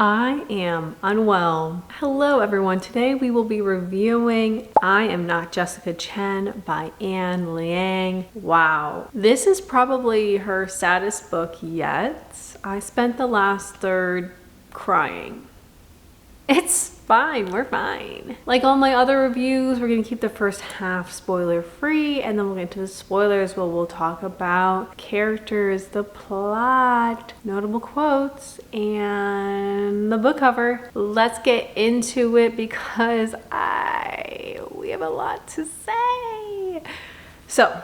I am unwell. Hello everyone. Today we will be reviewing I Am Not Jessica Chen by Anne Liang. Wow. This is probably her saddest book yet. I spent the last third crying. It's fine, we're fine. Like all my other reviews, we're gonna keep the first half spoiler free, and then we'll get into the spoilers where we'll talk about characters, the plot, notable quotes, and the book cover. Let's get into it because we have a lot to say. So,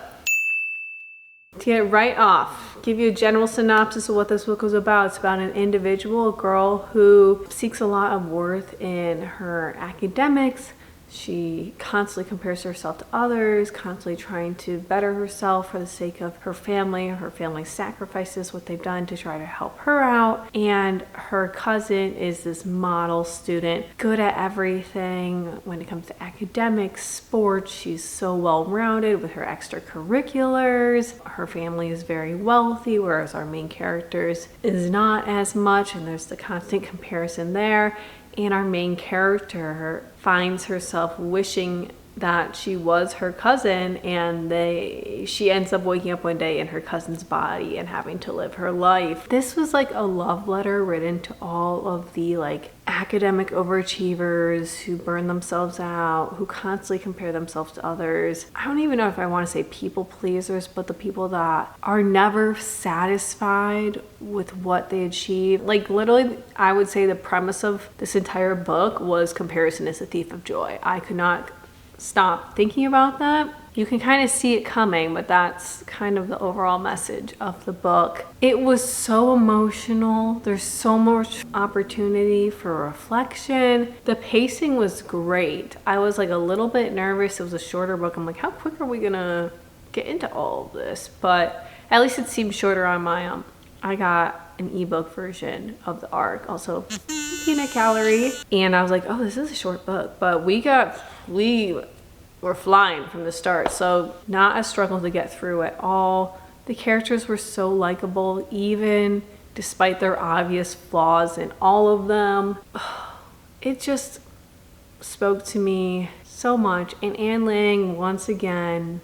to get right off, give you a general synopsis of what this book was about. It's about an individual, a girl who seeks a lot of worth in her academics. She constantly compares herself to others, constantly trying to better herself for the sake of her family sacrifices, what they've done to try to help her out. And her cousin is this model student, good at everything when it comes to academics, sports. She's so well-rounded with her extracurriculars. Her family is very wealthy, whereas our main characters is not as much, and there's the constant comparison there. And our main character finds herself wishing that she was her cousin, and she ends up waking up one day in her cousin's body and having to live her life. This was like a love letter written to all of the academic overachievers who burn themselves out, who constantly compare themselves to others. I don't even know if I want to say people pleasers, but the people that are never satisfied with what they achieve. Like literally, I would say the premise of this entire book was comparison is the thief of joy. I could not stop thinking about that. You can kind of see it coming, but that's kind of the overall message of the book. It was so emotional. There's so much opportunity for reflection. The pacing was great. I was like a little bit nervous. It was a shorter book. I'm like, how quick are we gonna get into all of this? But at least it seemed shorter on my I got an ebook version of the ARC, also peanut gallery, and I was like, oh, this is a short book, but we were flying from the start, so not a struggle to get through at all. The characters were so likable, even despite their obvious flaws in all of them. It just spoke to me so much, and Anne Liang once again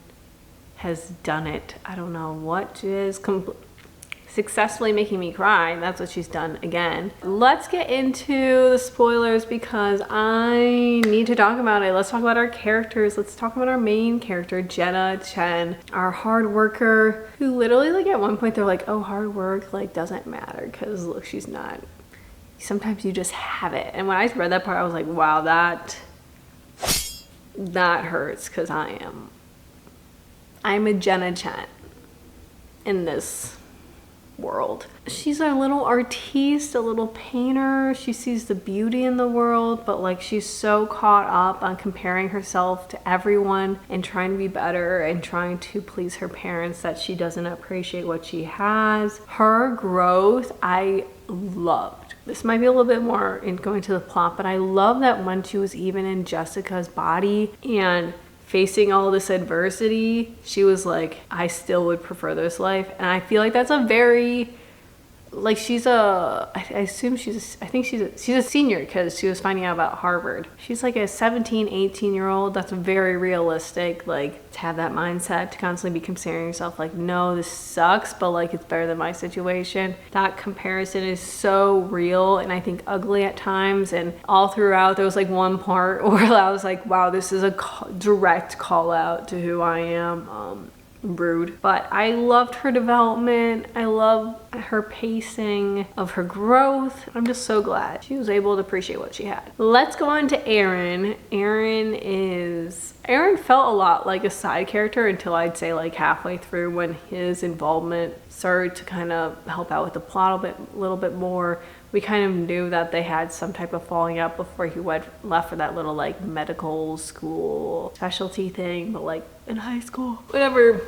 has done it. I don't know what is successfully making me cry. That's what she's done again. Let's get into the spoilers because I need to talk about it. Let's talk about our characters. Let's talk about our main character, Jenna Chen, our hard worker, who literally at one point they're like, oh, hard work doesn't matter because look, she's not. Sometimes you just have it. And when I read that part, I was like, wow, that hurts because I'm a Jenna Chen in this world. She's a little artiste, a little painter. She sees the beauty in the world, but she's so caught up on comparing herself to everyone and trying to be better and trying to please her parents that she doesn't appreciate what she has. Her growth, I loved. This might be a little bit more in going to the plot, but I love that when she was even in Jessica's body and facing all this adversity, she was like, I still would prefer this life. And I feel like that's a very, I think she's a senior because she was finding out about Harvard. She's like a 17, 18-year-old. That's very realistic, to have that mindset, to constantly be comparing yourself no, this sucks, but it's better than my situation. That comparison is so real and I think ugly at times. And all throughout, there was one part where I was like, wow, this is a direct call out to who I am. Rude. But I loved her development. I love her pacing of her growth. I'm just so glad she was able to appreciate what she had. Let's go on to Aaron. Aaron felt a lot like a side character until I'd say halfway through when his involvement started to kind of help out with the plot a little bit more. We kind of knew that they had some type of falling out before he left for that little medical school specialty thing, but in high school, whatever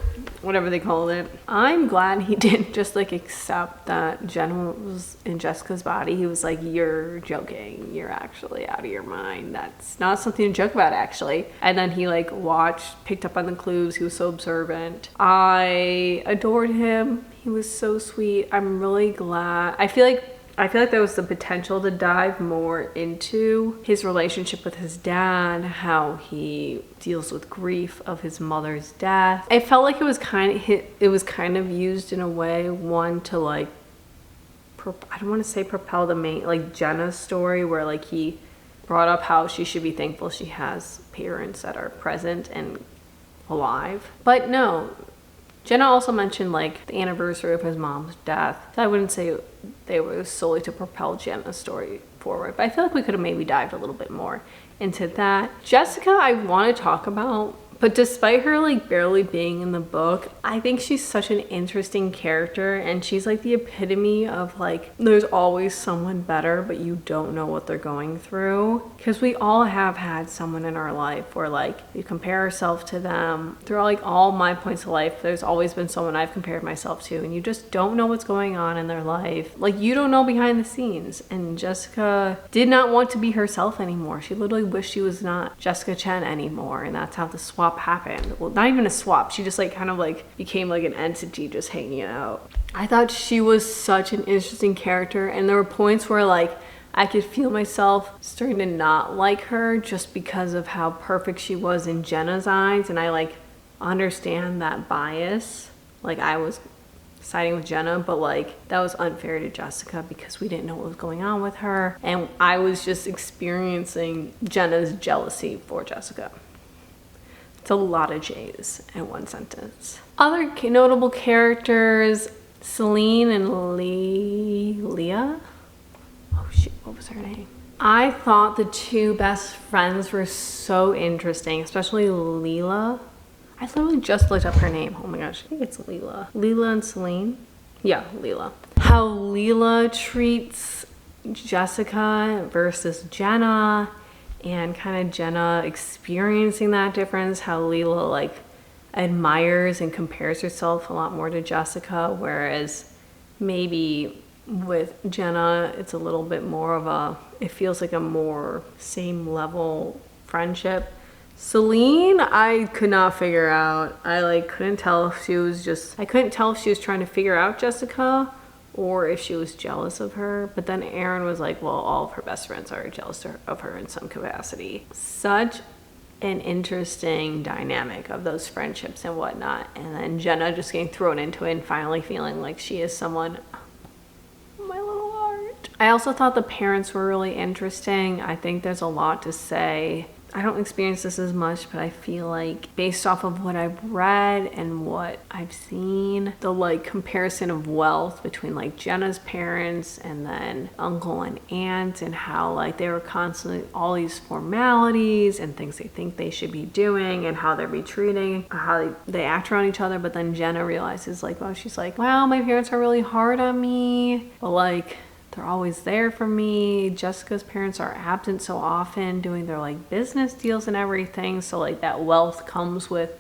they called it. I'm glad he didn't just accept that Jen was in Jessica's body. He was like, you're joking, you're actually out of your mind, that's not something to joke about actually. And then he picked up on the clues. He was so observant. I adored him. He was so sweet. I'm really glad. I feel like I feel like there was the potential to dive more into his relationship with his dad, how he deals with grief of his mother's death. I felt like it was kind of used in a way, one, to like, I don't want to say propel the main, like Jenna's story, where like he brought up how she should be thankful she has parents that are present and alive. But no, Jenna also mentioned like the anniversary of his mom's death. So I wouldn't say they were solely to propel Jenna's story forward, but I feel like we could have maybe dived a little bit more into that. Jessica, I want to talk about, but despite her like barely being in the book, I think she's such an interesting character, and she's like the epitome of like, there's always someone better, but you don't know what they're going through. Because we all have had someone in our life where like we compare ourselves to them. Throughout like all my points of life, there's always been someone I've compared myself to, and you just don't know what's going on in their life. Like you don't know behind the scenes. And Jessica did not want to be herself anymore. She literally wished she was not Jessica Chen anymore, and that's how the swap happened. Well, not even a swap, she just like kind of like became like an entity just hanging out. I thought she was such an interesting character, and there were points where like I could feel myself starting to not like her just because of how perfect she was in Jenna's eyes, and I like understand that bias. Like I was siding with Jenna, but like that was unfair to Jessica because we didn't know what was going on with her, and I was just experiencing Jenna's jealousy for Jessica. It's a lot of J's in one sentence. Other notable characters, Celine and Leah. Oh shoot, what was her name? I thought the two best friends were so interesting, especially Leela. I literally just looked up her name. Oh my gosh, I think it's Leela. Leela and Celine? Yeah, Leela. How Leela treats Jessica versus Jenna, and kind of Jenna experiencing that difference, how Leela like admires and compares herself a lot more to Jessica, whereas maybe with Jenna it's a little bit more of a, it feels like a more same level friendship. Celine, I could not figure out. I like couldn't tell if she was just, I couldn't tell if she was trying to figure out Jessica or if she was jealous of her. But then Aaron was like, well, all of her best friends are jealous of her in some capacity. Such an interesting dynamic of those friendships and whatnot. And then Jenna just getting thrown into it and finally feeling like she is someone, my little heart. I also thought the parents were really interesting. I think there's a lot to say. I don't experience this as much, but I feel like based off of what I've read and what I've seen, the like comparison of wealth between like Jenna's parents and then uncle and aunt, and how like they were constantly all these formalities and things they think they should be doing and how they're be treating, how they act around each other. But then Jenna realizes like, well, she's like, wow, my parents are really hard on me, but like they're always there for me. Jessica's parents are absent so often doing their like business deals and everything. So like that wealth comes with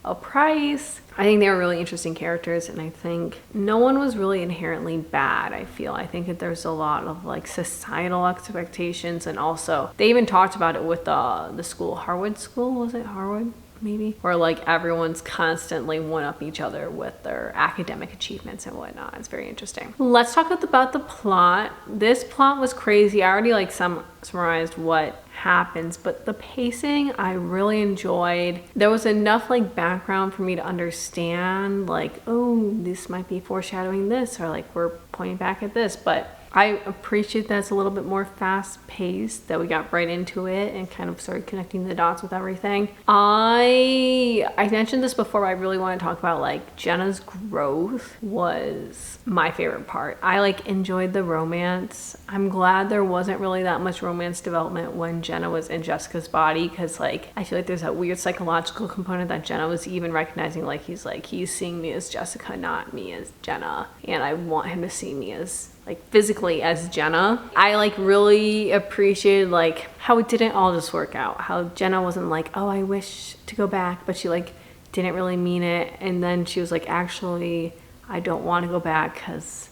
a price. I think they were really interesting characters, and I think no one was really inherently bad. I think that there's a lot of like societal expectations, and also they even talked about it with the school, Harwood School, was it Harwood? Maybe, where like everyone's constantly one up each other with their academic achievements and whatnot. It's very interesting. Let's talk about the plot. This plot was crazy. I already like summarized what happens, but the pacing I really enjoyed. There was enough like background for me to understand like, oh, this might be foreshadowing this, or like we're pointing back at this, but I appreciate that it's a little bit more fast paced, that we got right into it and kind of started connecting the dots with everything. I mentioned this before, but I really want to talk about like Jenna's growth was my favorite part. I like enjoyed the romance. I'm glad there wasn't really that much romance development when Jenna was in Jessica's body, because like I feel like there's that weird psychological component that Jenna was even recognizing, like he's seeing me as Jessica, not me as Jenna, and I want him to see me as like physically as Jenna. I like really appreciated like how it didn't all just work out, how Jenna wasn't like, oh, I wish to go back, but she like didn't really mean it, and then she was like, actually I don't want to go back because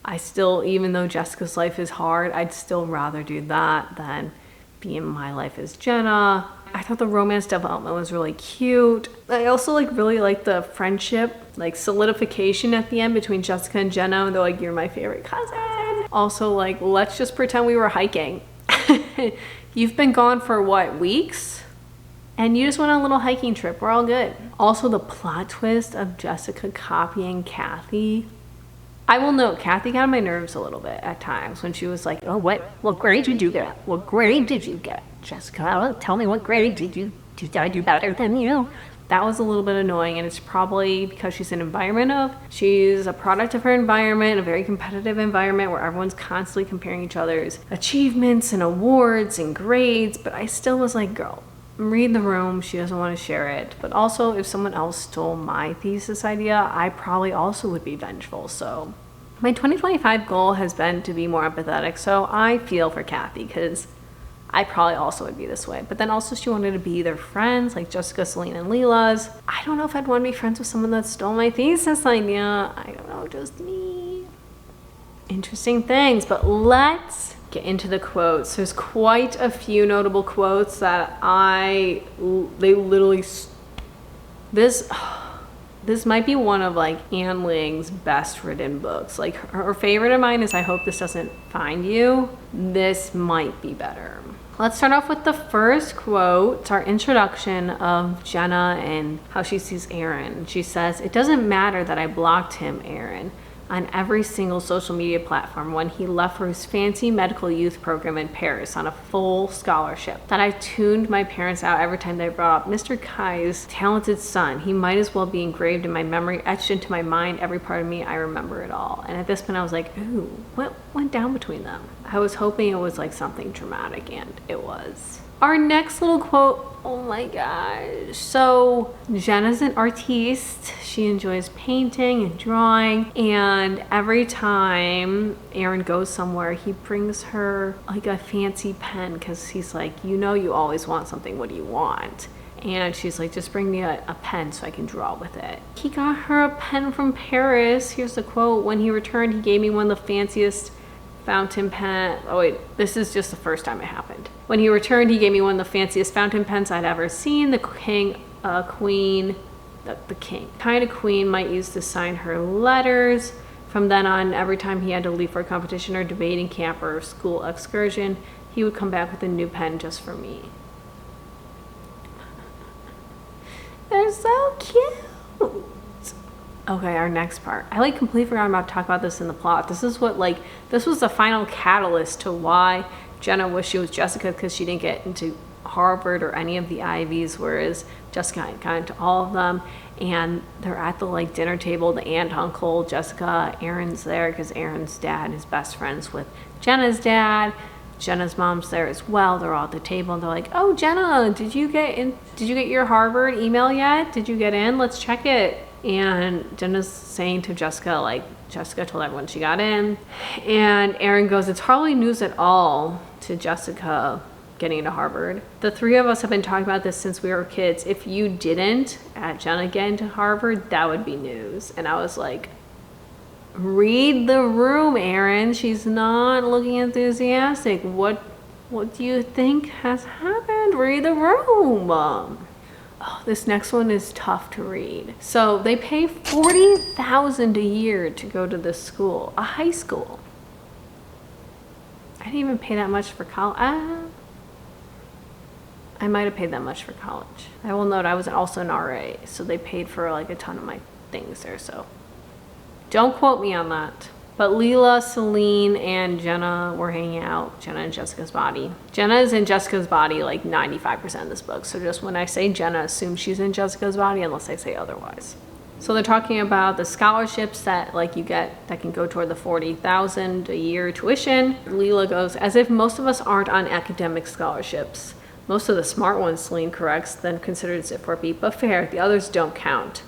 I still, even though Jessica's life is hard, I'd still rather do that than be in my life as Jenna. I thought the romance development was really cute. I also like really liked the friendship like solidification at the end between Jessica and Jenna. They're like, you're my favorite cousin. Also, like, let's just pretend we were hiking. You've been gone for what, weeks? And you just went on a little hiking trip. We're all good. Also, the plot twist of Jessica copying Kathy. I will note, Kathy got on my nerves a little bit at times when she was like, oh, what grade did you get? What grade did you get? Jessica, tell me what grade did I do better than you? That was a little bit annoying, and it's probably because she's she's a product of her environment, a very competitive environment where everyone's constantly comparing each other's achievements and awards and grades, but I still was like, girl, read the room. She doesn't want to share it. But also, if someone else stole my thesis idea, I probably also would be vengeful. So my 2025 goal has been to be more empathetic. So I feel for Kathy because I probably also would be this way. But then also she wanted to be their friends, like Jessica, Celine, and Leela's. I don't know if I'd want to be friends with someone that stole my thesis idea. I don't know, just me. Interesting things, but let's get into the quotes. There's quite a few notable quotes that this might be one of like Ann Lang's best written books. Like her favorite of mine is I Hope This Doesn't Find You. This might be better. Let's start off with the first quote. It's our introduction of Jenna and how she sees Aaron. She says, "It doesn't matter that I blocked him, Aaron, on every single social media platform when he left for his fancy medical youth program in Paris on a full scholarship. That I tuned my parents out every time they brought up Mr. Kai's talented son. He might as well be engraved in my memory, etched into my mind, every part of me, I remember it all." And at this point I was like, ooh, what went down between them? I was hoping it was like something dramatic, and it was. Our next little quote, oh my gosh. So Jenna's an artiste. She enjoys painting and drawing, and every time Aaron goes somewhere, he brings her like a fancy pen because he's like, you know, you always want something. What do you want? And she's like, just bring me a pen so I can draw with it. He got her a pen from Paris. Here's the quote. "When he returned, he gave me one of the fanciest fountain pen." Oh wait, this is just the first time it happened. "When he returned, he gave me one of the fanciest fountain pens I'd ever seen. The kind a queen might use to sign her letters. From then on, every time he had to leave for a competition or debating camp or school excursion, he would come back with a new pen just for me." They're so cute. Okay, our next part. I like completely forgot about to talk about this in the plot. This was the final catalyst to why Jenna wished she was Jessica, because she didn't get into Harvard or any of the Ivies, whereas Jessica had gotten into all of them. And they're at the like dinner table, the aunt, uncle, Jessica, Aaron's there because Aaron's dad is best friends with Jenna's dad. Jenna's mom's there as well. They're all at the table and they're like, "Oh, Jenna, did you get your Harvard email yet? Did you get in? Let's check it." And Jenna's saying to Jessica, like, Jessica told everyone she got in. And Aaron goes, "It's hardly news at all," to Jessica getting into Harvard. "The three of us have been talking about this since we were kids. If you didn't at Jenna get into Harvard, that would be news." And I was like, read the room, Aaron. She's not looking enthusiastic. What do you think has happened? Read the room. Oh, this next one is tough to read. So they pay $40,000 a year to go to this school, a high school. I didn't even pay that much for college. I might have paid that much for college. I will note I was also an RA, so they paid for like a ton of my things there, so don't quote me on that. But Leela, Celine, and Jenna were hanging out. Jenna and Jessica's body. Jenna is in Jessica's body like 95% of this book. So just when I say Jenna, assume she's in Jessica's body unless I say otherwise. So they're talking about the scholarships that like you get that can go toward the $40,000 a year tuition. Leela goes, "As if most of us aren't on academic scholarships. Most of the smart ones," Celine corrects, then considers it for a beat, "but fair, the others don't count."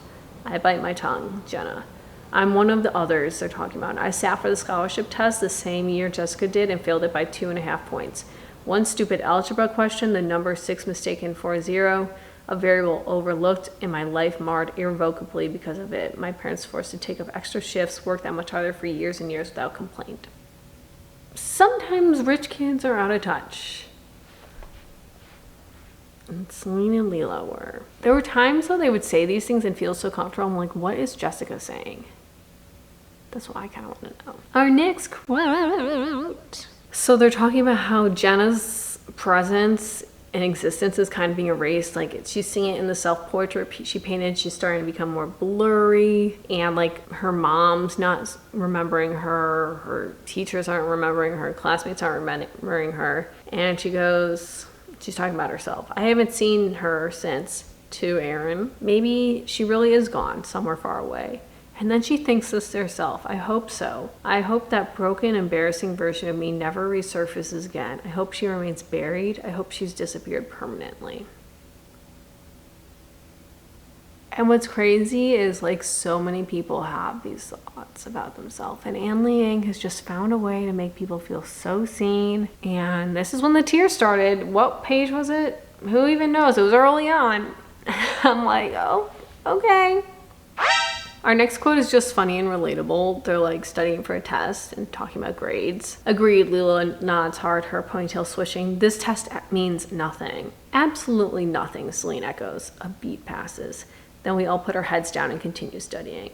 I bite my tongue, Jenna. "I'm one of the others they're talking about. I sat for the scholarship test the same year Jessica did and failed it by 2.5 points. One stupid algebra question, the number 6 mistaken for a 0, a variable overlooked, and my life marred irrevocably because of it. My parents forced to take up extra shifts, work that much harder for years and years without complaint." Sometimes rich kids are out of touch. And Celine and Leela were. There were times though they would say these things and feel so comfortable. I'm like, what is Jessica saying? That's what I kind of want to know. Our next quote. So they're talking about how Jenna's presence and existence is kind of being erased. Like she's seeing it in the self-portrait she painted. She's starting to become more blurry, and like her mom's not remembering her, her teachers aren't remembering her, classmates aren't remembering her. And she's talking about herself. I haven't seen her since, to Aaron. Maybe she really is gone somewhere far away. And then she thinks this to herself. I hope so. I hope that broken, embarrassing version of me never resurfaces again. I hope she remains buried. I hope she's disappeared permanently. And what's crazy is like so many people have these thoughts about themselves. And Ann Liang has just found a way to make people feel so seen. And this is when the tears started. What page was it? Who even knows? It was early on. I'm like, oh, okay. Our next quote is just funny and relatable. They're like studying for a test and talking about grades. Agreed, Lila nods hard, her ponytail swishing. This test means nothing. Absolutely nothing, Celine echoes. A beat passes. Then we all put our heads down and continue studying.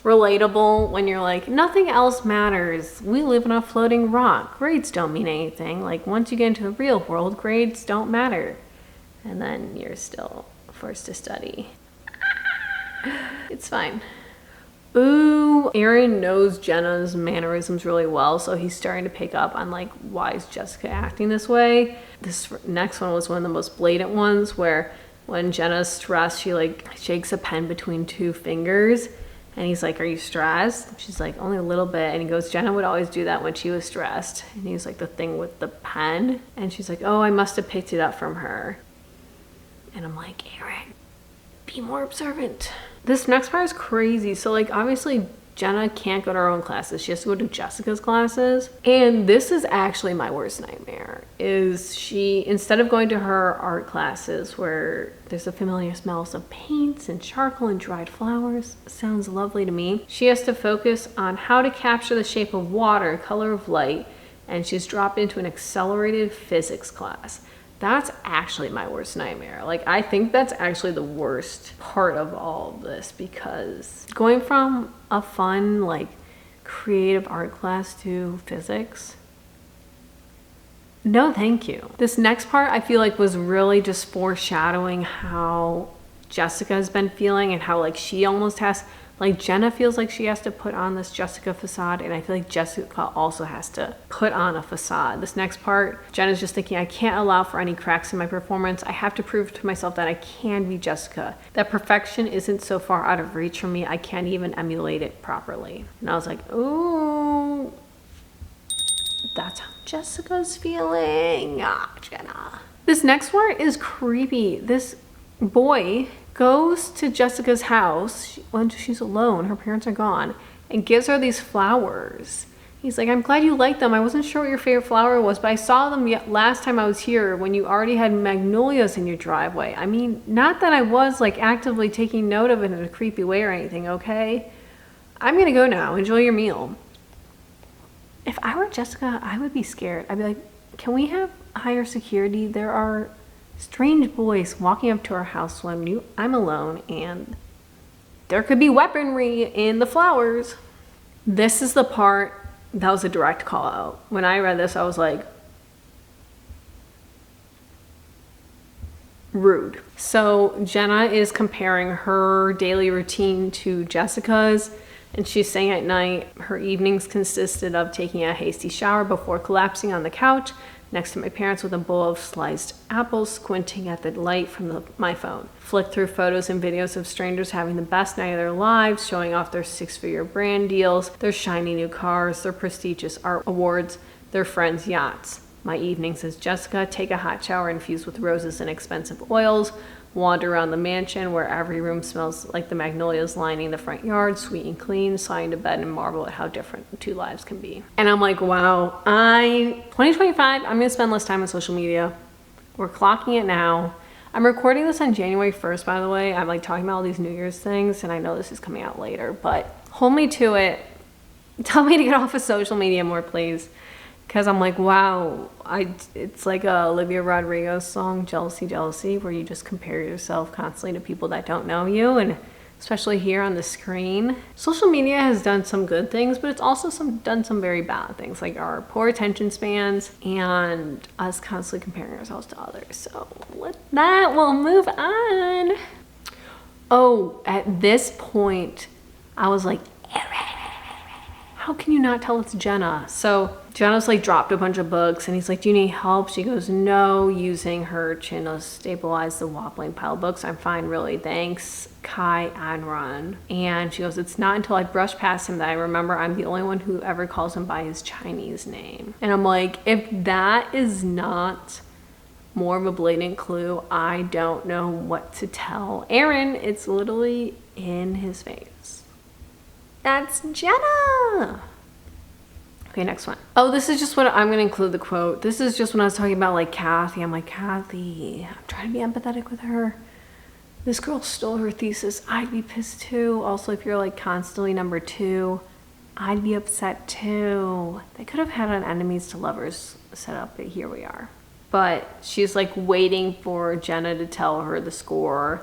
Relatable when you're like, nothing else matters. We live on a floating rock. Grades don't mean anything. Like once you get into the real world, grades don't matter. And then you're still forced to study. It's fine. Ooh, Aaron knows Jenna's mannerisms really well, so he's starting to pick up on like, why is Jessica acting this way? This next one was one of the most blatant ones, where when Jenna's stressed, she like shakes a pen between two fingers, and he's like, are you stressed? She's like, only a little bit. And he goes, Jenna would always do that when she was stressed. And he's like, the thing with the pen. And she's like, oh, I must have picked it up from her. And I'm like, Aaron, be more observant. This next part is crazy. So like obviously Jenna can't go to her own classes. She has to go to Jessica's classes. And this is actually my worst nightmare, is she, instead of going to her art classes where there's the familiar smells of paints and charcoal and dried flowers, sounds lovely to me, she has to focus on how to capture the shape of water, color of light, and she's dropped into an accelerated physics class. That's actually my worst nightmare. Like, I think that's actually the worst part of all of this, because going from a fun, like, creative art class to physics, no thank you. This next part I feel like was really just foreshadowing how Jessica has been feeling, and how like she almost has, like Jenna feels like she has to put on this Jessica facade, and I feel like Jessica also has to put on a facade. This next part, Jenna's just thinking, I can't allow for any cracks in my performance. I have to prove to myself that I can be Jessica, that perfection isn't so far out of reach for me, I can't even emulate it properly. And I was like, ooh, that's how Jessica's feeling. Ah, Jenna. This next part is creepy. This boy goes to Jessica's house when she's alone, her parents are gone, and gives her these flowers. He's like, I'm glad you like them. I wasn't sure what your favorite flower was, but I saw them last time I was here when you already had magnolias in your driveway. I mean, not that I was like actively taking note of it in a creepy way or anything, okay? I'm gonna go now. Enjoy your meal. If I were Jessica, I would be scared. I'd be like, can we have higher security? There are strange boys walking up to our house when I'm alone, and there could be weaponry in the flowers. This is the part that was a direct call out. When I read this, I was like, rude. So Jenna is comparing her daily routine to Jessica's, and she's saying at night her evenings consisted of taking a hasty shower before collapsing on the couch next to my parents with a bowl of sliced apples, squinting at the light from my phone. Flick through photos and videos of strangers having the best night of their lives, showing off their six-figure brand deals, their shiny new cars, their prestigious art awards, their friends' yachts. My evenings as Jessica, take a hot shower infused with roses and expensive oils, wander around the mansion where every room smells like the magnolias lining the front yard, sweet and clean, sliding to bed and marvel at how different the two lives can be. And I'm like, wow, 2025, I'm gonna spend less time on social media. We're clocking it now. I'm recording this on January 1st, by the way. I'm like talking about all these New Year's things, and I know this is coming out later, but hold me to it. Tell me to get off of social media more, please. Because I'm like, wow, it's like a Olivia Rodrigo song, Jealousy, Jealousy, where you just compare yourself constantly to people that don't know you. And especially here on the screen. Social media has done some good things, but it's also done some very bad things, like our poor attention spans and us constantly comparing ourselves to others. So with that, we'll move on. Oh, at this point, I was like, how can you not tell it's Jenna? So Jenna's like dropped a bunch of books and he's like, do you need help? She goes, no, using her chin to stabilize the wobbling pile of books. I'm fine, really, thanks. Kai Anran. And she goes, it's not until I brush past him that I remember I'm the only one who ever calls him by his Chinese name. And I'm like, if that is not more of a blatant clue, I don't know what to tell Aaron. It's literally in his face. That's Jenna. Okay, next one. Oh, this is just what I'm gonna include the quote. This is just when I was talking about like Kathy. I'm like, Kathy, I'm trying to be empathetic with her. This girl stole her thesis. I'd be pissed too. Also, if you're like constantly number 2, I'd be upset too. They could have had an enemies to lovers set up, but here we are. But she's like waiting for Jenna to tell her the score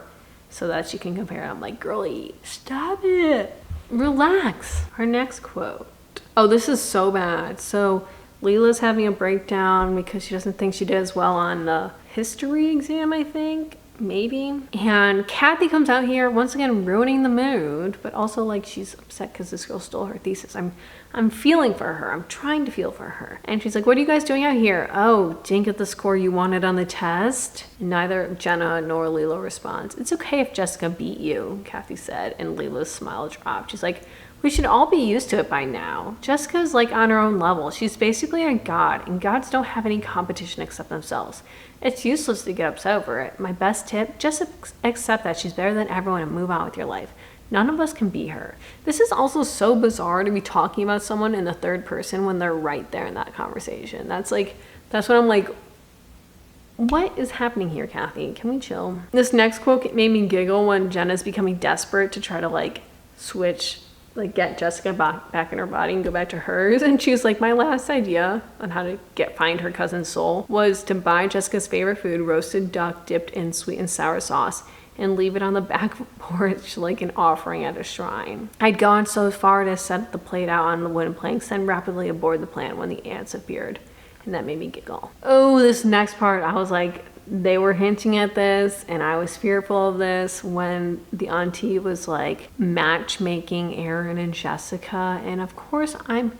so that she can compare. I'm like, girlie, stop it. Relax. Our next quote. Oh, this is so bad. So Leela's having a breakdown because she doesn't think she did as well on the history exam, I think. Maybe. And Kathy comes out here once again ruining the mood, but also like she's upset because this girl stole her thesis. I'm feeling for her. I'm trying to feel for her. And she's like, what are you guys doing out here? Oh, didn't get the score you wanted on the test? And neither Jenna nor Leela responds. It's okay if Jessica beat you, Kathy said, and Leela's smile dropped. She's like, we should all be used to it by now. Jessica's like on her own level. She's basically a god, and gods don't have any competition except themselves. It's useless to get upset over it. My best tip, just accept that she's better than everyone and move on with your life. None of us can beat her. This is also so bizarre to be talking about someone in the third person when they're right there in that conversation. That's what I'm like, what is happening here, Kathy? Can we chill? This next quote made me giggle when Jenna's becoming desperate to try to like switch, like get Jessica back in her body and go back to hers. And she was like, my last idea on how to find her cousin's soul was to buy Jessica's favorite food, roasted duck dipped in sweet and sour sauce, and leave it on the back porch like an offering at a shrine. I'd gone so far to set the plate out on the wooden planks, then rapidly aboard the plant when the ants appeared. And that made me giggle. Oh, this next part, I was like, they were hinting at this and I was fearful of this when the auntie was like matchmaking Aaron and Jessica. And of course I'm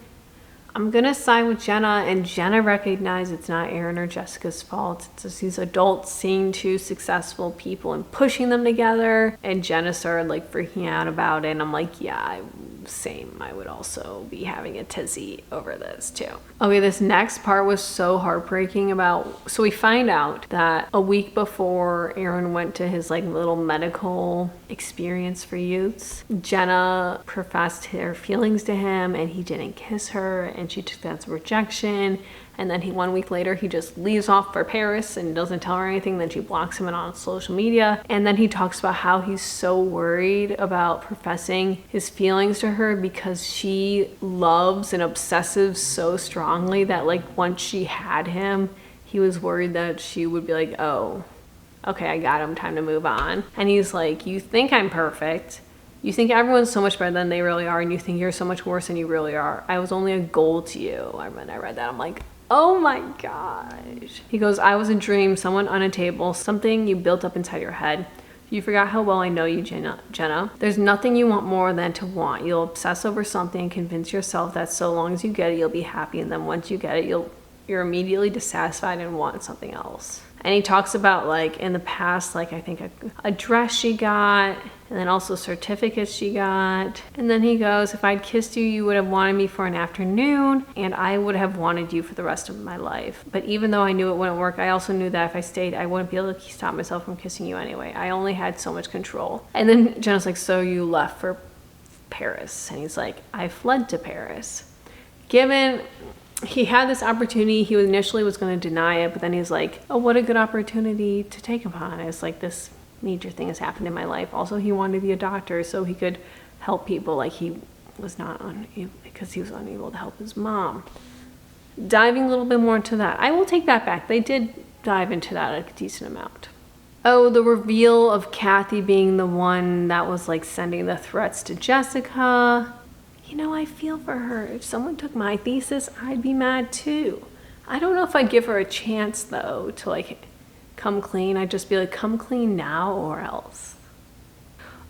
gonna side with Jenna, and Jenna recognized it's not Aaron or Jessica's fault. It's just these adults seeing 2 successful people and pushing them together. And Jenna started like freaking out about it. And I'm like, yeah, same. I would also be having a tizzy over this too. Okay, this next part was so heartbreaking so we find out that a week before Aaron went to his like little medical experience for youths, Jenna professed her feelings to him and he didn't kiss her, and she took that as rejection. And then 1 week later, he just leaves off for Paris and doesn't tell her anything. Then she blocks him on social media. And then he talks about how he's so worried about professing his feelings to her because she loves and obsesses so strongly that like once she had him, he was worried that she would be like, oh, okay, I got him, time to move on. And he's like, you think I'm perfect. You think everyone's so much better than they really are, and you think you're so much worse than you really are. I was only a goal to you. When I read that, I'm like, oh my gosh. He goes, I was a dream, someone on a table, something you built up inside your head. You forgot how well I know you, Jenna. There's nothing you want more than to want. You'll obsess over something and convince yourself that so long as you get it, you'll be happy. And then once you get it, you're immediately dissatisfied and want something else. And he talks about like in the past, like I think a dress she got, and then also certificates she got. And then he goes, if I'd kissed you, you would have wanted me for an afternoon, and I would have wanted you for the rest of my life. But even though I knew it wouldn't work, I also knew that if I stayed, I wouldn't be able to stop myself from kissing you anyway. I only had so much control. And then Jenna's like, so you left for Paris? And he's like, I fled to Paris. Given he had this opportunity, he initially was going to deny it, but then he's like, oh, what a good opportunity to take upon. It's like this major thing has happened in my life. Also, he wanted to be a doctor so he could help people, like he was not because he was unable to help his mom. Diving a little bit more into that, I will take that back. They did dive into that a decent amount. Oh, the reveal of Kathy being the one that was like sending the threats to Jessica. You know, I feel for her. If someone took my thesis, I'd be mad too. I don't know if I'd give her a chance though to like come clean. I'd just be like, come clean now or else.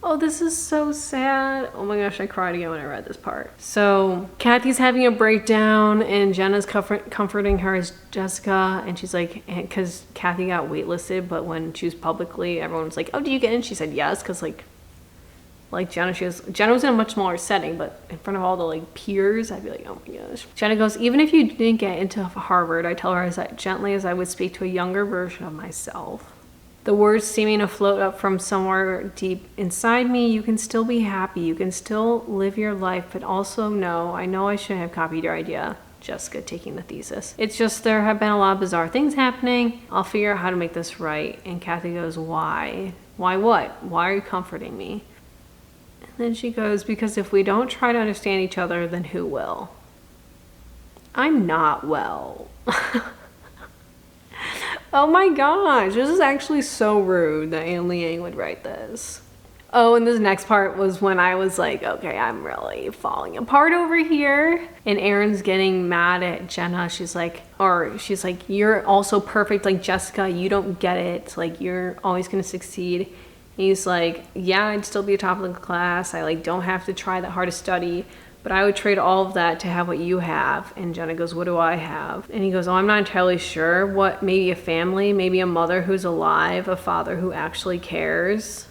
Oh, this is so sad. Oh my gosh, I cried again when I read this part. So Kathy's having a breakdown and Jenna's comforting her as Jessica. And she's like, because Kathy got waitlisted, but when she was publicly, everyone was like, oh, did you get in? She said yes, because like Jenna, Jenna was in a much smaller setting, but in front of all the like peers, I'd be like, oh my gosh. Jenna goes, even if you didn't get into Harvard, I tell her as gently as I would speak to a younger version of myself. The words seeming to float up from somewhere deep inside me, you can still be happy, you can still live your life, but also know I shouldn't have copied your idea. Jessica taking the thesis. It's just there have been a lot of bizarre things happening. I'll figure out how to make this right. And Kathy goes, why? Why what? Why are you comforting me? And then she goes, because if we don't try to understand each other, then who will? I'm not well. Oh my gosh, this is actually so rude that AM Liang would write this. Oh, and this next part was when I was like, okay, I'm really falling apart over here. And Erin's getting mad at Jenna. She's like, you're also perfect like Jessica. You don't get it. Like, you're always gonna succeed. And he's like, yeah, I'd still be top of the class. I like don't have to try that hard to study. But I would trade all of that to have what you have. And Jenna goes, what do I have? And he goes, oh, I'm not entirely sure. What, maybe a family, maybe a mother who's alive, a father who actually cares.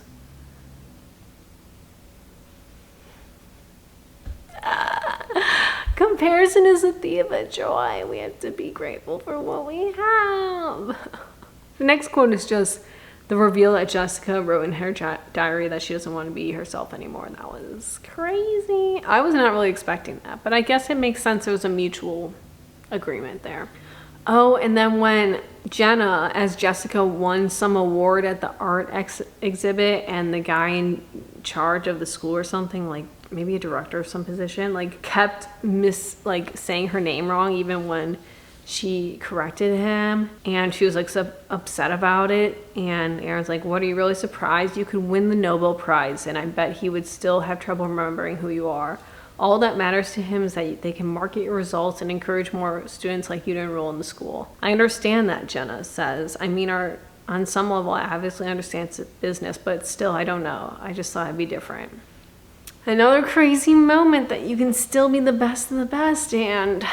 Comparison is a thief of joy. We have to be grateful for what we have. The next quote is just the reveal that Jessica wrote in her diary that she doesn't want to be herself anymore. That was crazy. I was not really expecting that, but I guess it makes sense. There was a mutual agreement there. Oh, and then when Jenna, as Jessica, won some award at the art exhibit, and the guy in charge of the school or something, like maybe a director of some position, like kept saying her name wrong even when she corrected him, and she was like so upset about it. And Erin's like, what, are you really surprised? You could win the Nobel Prize, and I bet he would still have trouble remembering who you are. All that matters to him is that they can market your results and encourage more students like you to enroll in the school. I understand that, Jenna says. I mean, on some level, I obviously understand it's business, but still, I don't know. I just thought it'd be different. Another crazy moment that you can still be the best of the best, and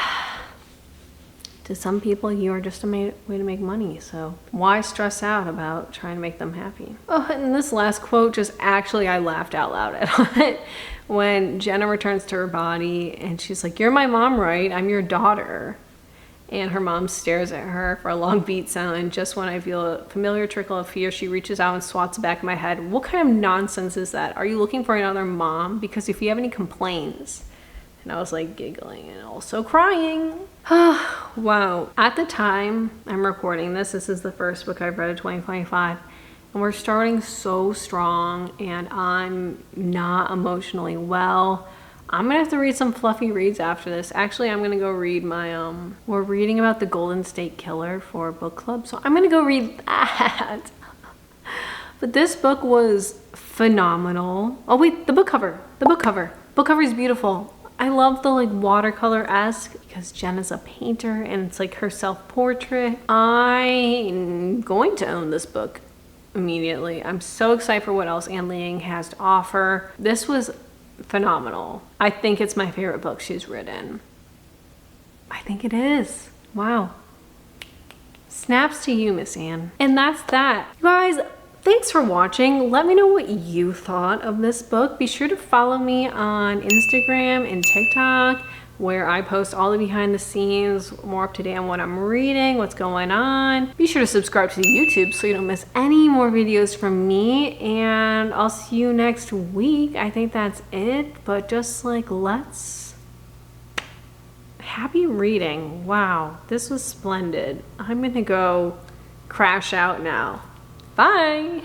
to some people, you are just a way to make money, so why stress out about trying to make them happy? Oh, and this last quote just actually, I laughed out loud at it. When Jenna returns to her body and she's like, you're my mom, right? I'm your daughter. And her mom stares at her for a long beat sound, and just when I feel a familiar trickle of fear, she reaches out and swats the back of my head. What kind of nonsense is that? Are you looking for another mom? Because if you have any complaints. And I was like giggling and also crying. Wow. At the time I'm recording this is the first book I've read of 2025. And we're starting so strong, and I'm not emotionally well. I'm gonna have to read some fluffy reads after this. Actually, I'm gonna go read my, we're reading about the Golden State Killer for book club. So I'm gonna go read that. But this book was phenomenal. Oh wait, the book cover. Book cover is beautiful. I love the like watercolor-esque, because Jenna's a painter and it's like her self-portrait. I'm going to own this book immediately. I'm so excited for what else AM Liang has to offer. This was phenomenal. I think it's my favorite book she's written. I think it is. Wow. Snaps to you, Miss Anne. And that's that. You guys, thanks for watching. Let me know what you thought of this book. Be sure to follow me on Instagram and TikTok, where I post all the behind the scenes, more up to date on what I'm reading, what's going on. Be sure to subscribe to the YouTube so you don't miss any more videos from me, and I'll see you next week. I think that's it, but just like happy reading. Wow, this was splendid. I'm gonna go crash out now. Bye.